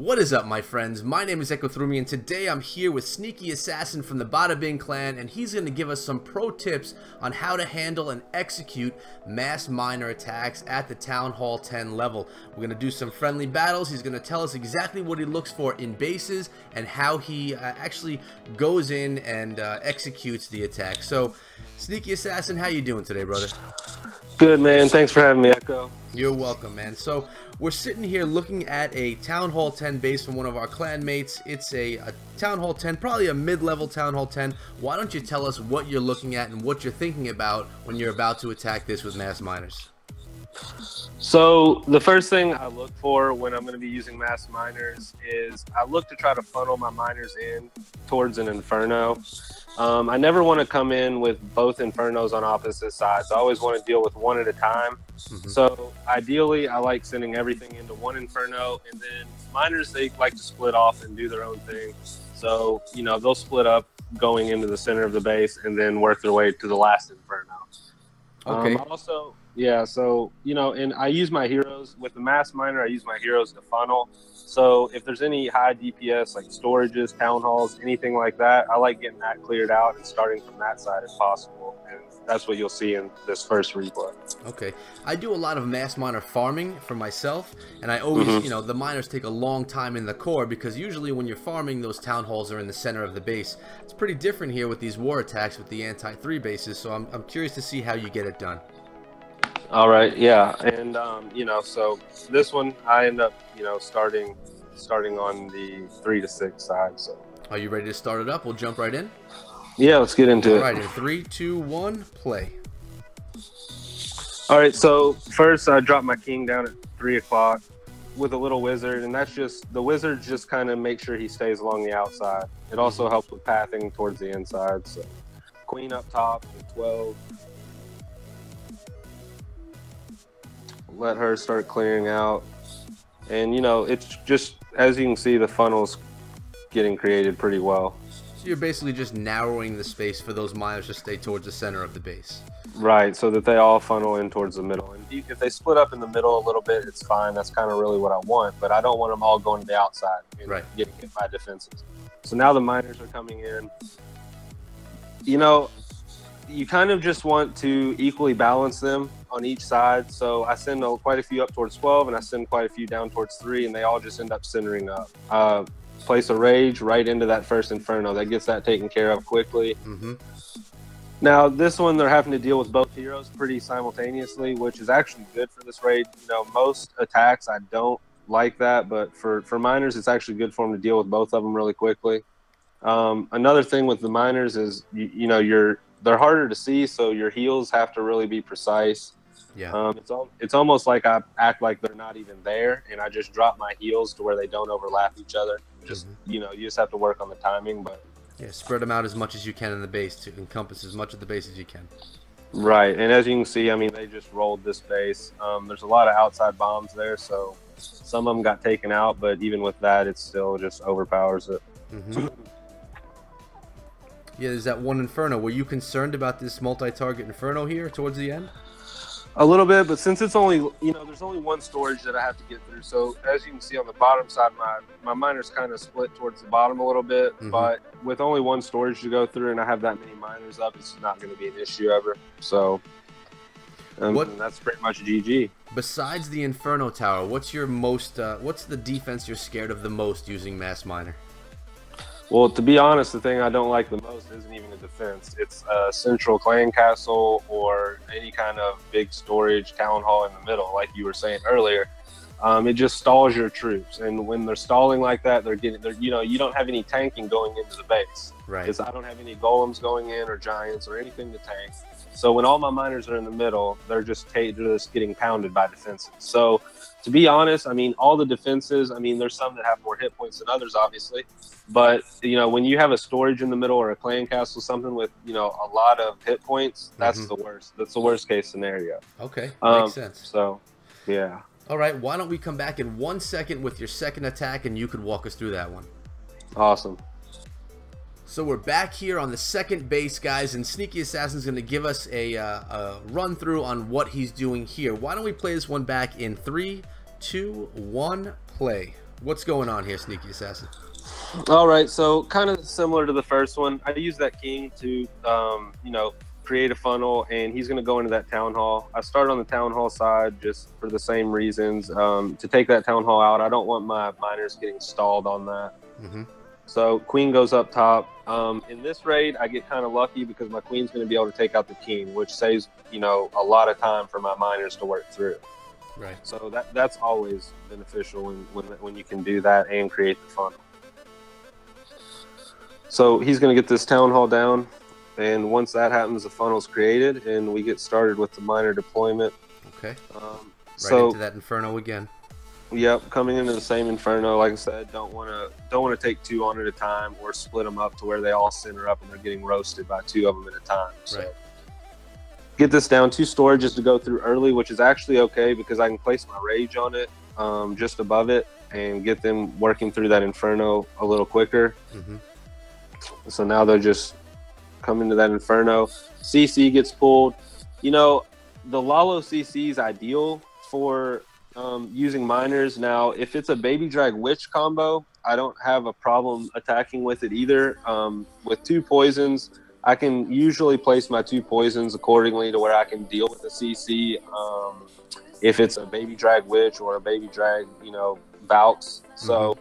What is up, my friends? My name is Echo3me, and today I'm here with Sneaky Assassin from the Bada Bing clan, and he's going to give us some pro tips on how to handle and execute mass miner attacks at the Town Hall 10 level. We're going to do some friendly battles. He's going to tell us exactly what he looks for in bases and how he actually goes in and executes the attack. So, Sneaky Assassin, how you doing today, brother? Good, man. Thanks for having me, Echo. You're welcome, man. So we're sitting here looking at a Town Hall 10 base from one of our clan mates. It's a Town Hall 10, probably a mid-level Town Hall 10. Why don't you tell us what you're looking at and what you're thinking about when you're about to attack this with mass miners? So the first thing I look for when I'm going to be using mass miners is I look to try to funnel my miners in towards an inferno. I never want to come in with both infernos on opposite sides. I always want to deal with one at a time. So ideally, I like sending everything into one inferno, and then miners, they like to split off and do their own thing. So, you know, they'll split up going into the center of the base and then work their way to the last inferno. Okay. Also, yeah, so, you know, and I use my heroes. With the mass miner, I use my heroes to funnel. So if there's any high DPS, like storages, town halls, anything like that, I like getting that cleared out and starting from that side if possible. And that's what you'll see in this first replay. Okay. I do a lot of mass miner farming for myself, and I always, you know, the miners take a long time in the core because usually when you're farming, those town halls are in the center of the base. It's pretty different here with these war attacks with the anti-3 bases, so I'm curious to see how you get it done. All right, yeah, and you know, so this one I end up, you know, starting on the 3 to 6 side. So, are you ready to start it up? We'll jump right in. Yeah, let's get into it. All right, in 3, 2, 1, play. All right, so first I drop my king down at 3 o'clock with a little wizard, and that's just the wizard just kind of make sure he stays along the outside. It also helps with pathing towards the inside. So, queen up top at 12. Let her start clearing out, and you know, it's just, as you can see, the funnel's getting created pretty well. So you're basically just narrowing the space for those miners to stay towards the center of the base. Right, so that they all funnel in towards the middle. And if they split up in the middle a little bit, it's fine. That's kind of really what I want, but I don't want them all going to the outside and getting hit by defenses. So now the miners are coming in. You know, you kind of just want to equally balance them on each side. So I send quite a few up towards 12, and I send quite a few down towards 3, and they all just end up centering up. Place a rage right into that first inferno. That gets that taken care of quickly. Now this one, they're having to deal with both heroes pretty simultaneously, which is actually good for this raid. You know, most attacks I don't like that, but for miners, it's actually good for them to deal with both of them really quickly. Another thing with the miners is, you know, they're harder to see, so your heals have to really be precise. Yeah. It's almost like I act like they're not even there, and I just drop my heals to where they don't overlap each other. Just you know, you just have to work on the timing, but yeah, spread them out as much as you can in the base to encompass as much of the base as you can. Right, and as you can see, I mean, they just rolled this base. There's a lot of outside bombs there, so some of them got taken out, but even with that, it still just overpowers it. Yeah, there's that one inferno. Were you concerned about this multi-target inferno here towards the end? A little bit, but since it's only, you know, there's only one storage that I have to get through. So as you can see on the bottom side, my miners kind of split towards the bottom a little bit. But with only one storage to go through, and I have that many miners up, it's not going to be an issue ever. So that's pretty much GG. Besides the inferno tower, what's your most? What's the defense you're scared of the most using mass miner? Well, to be honest, the thing I don't like the most isn't even a defense. It's a central clan castle or any kind of big storage town hall in the middle, like you were saying earlier. It just stalls your troops, and when they're stalling like that, you know, you don't have any tanking going into the base. Right. Because I don't have any golems going in or giants or anything to tank. So when all my miners are in the middle, they're just getting pounded by defenses. So to be honest, I mean, all the defenses, I mean, there's some that have more hit points than others, obviously. But, you know, when you have a storage in the middle or a clan castle, something with, you know, a lot of hit points, that's the worst. That's the worst case scenario. Okay, makes sense. So, yeah. All right, why don't we come back in 1 second with your second attack, and you could walk us through that one. Awesome. So we're back here on the second base, guys, and Sneaky Assassin's going to give us a run through on what he's doing here. Why don't we play this one back in 3, 2, 1, play. What's going on here, Sneaky Assassin? All right, so kind of similar to the first one, I use that king to, you know, create a funnel, and he's going to go into that town hall. I start on the town hall side just for the same reasons. To take that town hall out, I don't want my miners getting stalled on that. So queen goes up top. In this raid, I get kind of lucky because my queen's going to be able to take out the king, which saves, you know, a lot of time for my miners to work through. Right. So that's always beneficial when you can do that and create the funnel. So he's going to get this town hall down, and once that happens, the funnel's created, and we get started with the miner deployment. Okay. Right into that inferno again. Yep, coming into the same inferno. Like I said, don't want to take two on at a time or split them up to where they all center up and they're getting roasted by two of them at a time. So right. Get this down 2 storages to go through early, which is actually okay because I can place my rage on it just above it and get them working through that inferno a little quicker. So now they're just coming to that inferno. CC gets pulled. You know, the Lalo CC is ideal for using miners. Now, if it's a baby drag witch combo, I don't have a problem attacking with it either. With 2 poisons, I can usually place my 2 poisons accordingly to where I can deal with the CC. If it's a baby drag witch or a baby drag, you know, Valks. So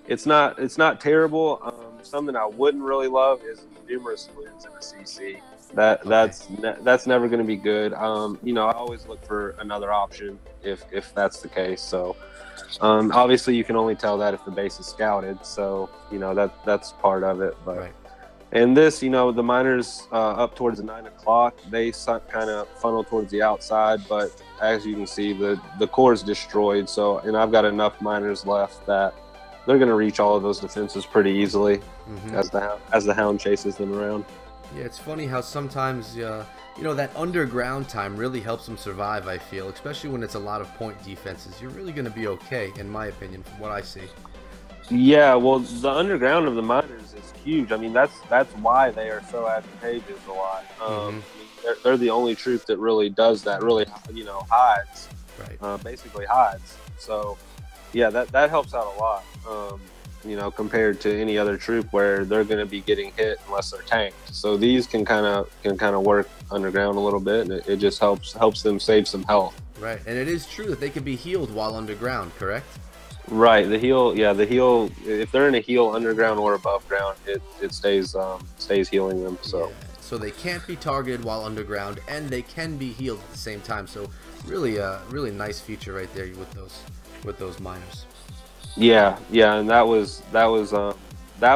it's not terrible. Something I wouldn't really love is numerous wins in a CC. That's never going to be good. You know, I always look for another option if that's the case. So obviously you can only tell that if the base is scouted. So you know that's part of it. But and this, you know, the miners up towards the 9 o'clock, they kind of funnel towards the outside. But as you can see, the core is destroyed. So and I've got enough miners left that they're going to reach all of those defenses pretty easily as the hound chases them around. Yeah, it's funny how sometimes, you know, that underground time really helps them survive, I feel, especially when it's a lot of point defenses. You're really going to be okay, in my opinion, from what I see. Yeah, well, the underground of the miners is huge. I mean, that's why they are so advantageous a lot. I mean, they're the only troop that really does that, really, you know, hides. Right. Basically hides. So, yeah, that helps out a lot. You know, compared to any other troop where they're going to be getting hit unless they're tanked. So these can kind of work underground a little bit, and it just helps them save some health. Right, and it is true that they can be healed while underground, correct? Right, the heal. If they're in a heal underground or above ground, it stays healing them. So so they can't be targeted while underground, and they can be healed at the same time. So really nice feature right there with those miners. Yeah, and that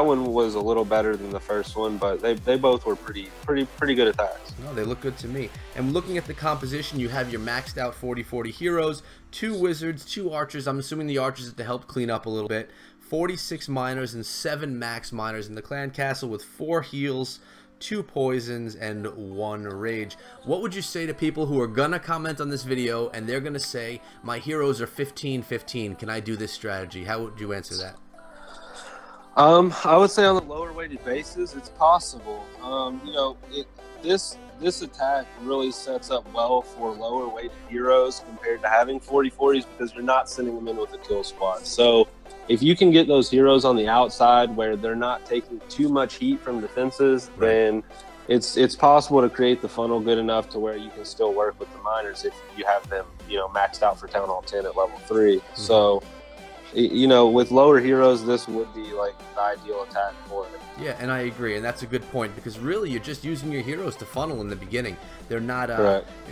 one was a little better than the first one, but they both were pretty good attacks. No, they look good to me. And looking at the composition, you have your maxed out 40/40 heroes, 2 wizards, 2 archers. I'm assuming the archers have to help clean up a little bit. 46 miners and 7 max miners in the clan castle with 4 heals, 2 poisons, and 1 rage. What would you say to people who are gonna comment on this video and they're gonna say, my heroes are 15/15, can I do this strategy? How would you answer that? I would say on the lower weighted bases, it's possible. You know, this attack really sets up well for lower weighted heroes compared to having 40/40s because you're not sending them in with a kill squad. So if you can get those heroes on the outside where they're not taking too much heat from defenses, then it's possible to create the funnel good enough to where you can still work with the miners if you have them, you know, maxed out for Town Hall 10 at level 3. So, you know, with lower heroes, this would be like the ideal attack for it. Yeah, and I agree, and that's a good point because really you're just using your heroes to funnel in the beginning. They're not,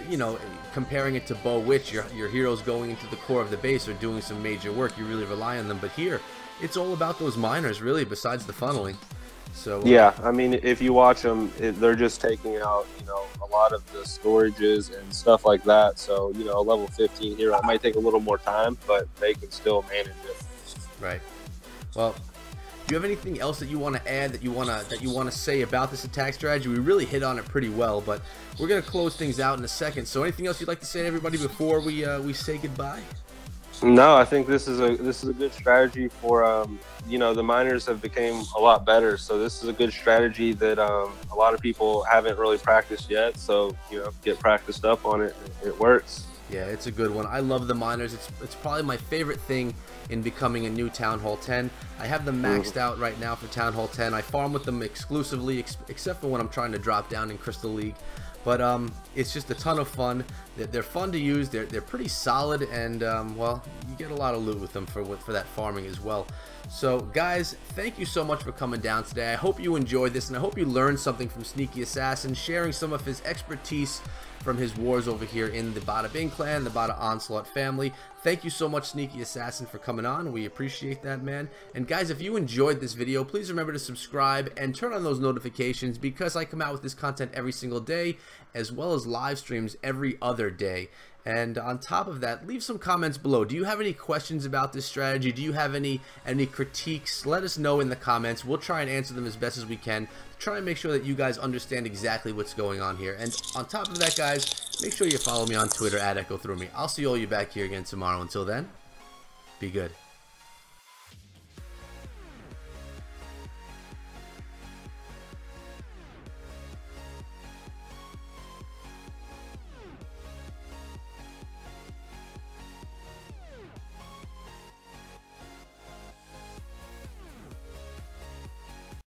you know, comparing it to Bow Witch, your heroes going into the core of the base or doing some major work. You really rely on them, but here it's all about those miners, really, besides the funneling. So yeah, I mean, if you watch them, they're just taking out, you know, a lot of the storages and stuff like that. So, you know, a level 15 hero, it might take a little more time, but they can still manage it. Right. Well, do you have anything else that you want to add, that you want to say about this attack strategy? We really hit on it pretty well, but we're gonna close things out in a second. So, anything else you'd like to say to everybody before we say goodbye? No, I think this is a good strategy for you know, the miners have become a lot better, so this is a good strategy that a lot of people haven't really practiced yet. So, you know, get practiced up on it. It works. Yeah, it's a good one. I love the miners. It's probably my favorite thing in becoming a new Town Hall 10. I have them maxed out right now for Town Hall 10. I farm with them exclusively, except for when I'm trying to drop down in Crystal League. But it's just a ton of fun. They're fun to use. They're pretty solid, and well, you get a lot of loot with them for that farming as well. So guys, thank you so much for coming down today. I hope you enjoyed this, and I hope you learned something from Sneaky Assassin, sharing some of his expertise from his wars over here in the Bada Bing clan, the Bada Onslaught family. Thank you so much, Sneaky Assassin, for coming on. We appreciate that, man. And guys, if you enjoyed this video, please remember to subscribe and turn on those notifications, because I come out with this content every single day, as well as live streams every other day. And on top of that, leave some comments below. Do you have any questions about this strategy? Do you have any critiques? Let us know in the comments. We'll try and answer them as best as we can. Try and make sure that you guys understand exactly what's going on here. And on top of that, guys, make sure you follow me on Twitter at EchoThroughMe. I'll see all you back here again tomorrow. Until then, be good.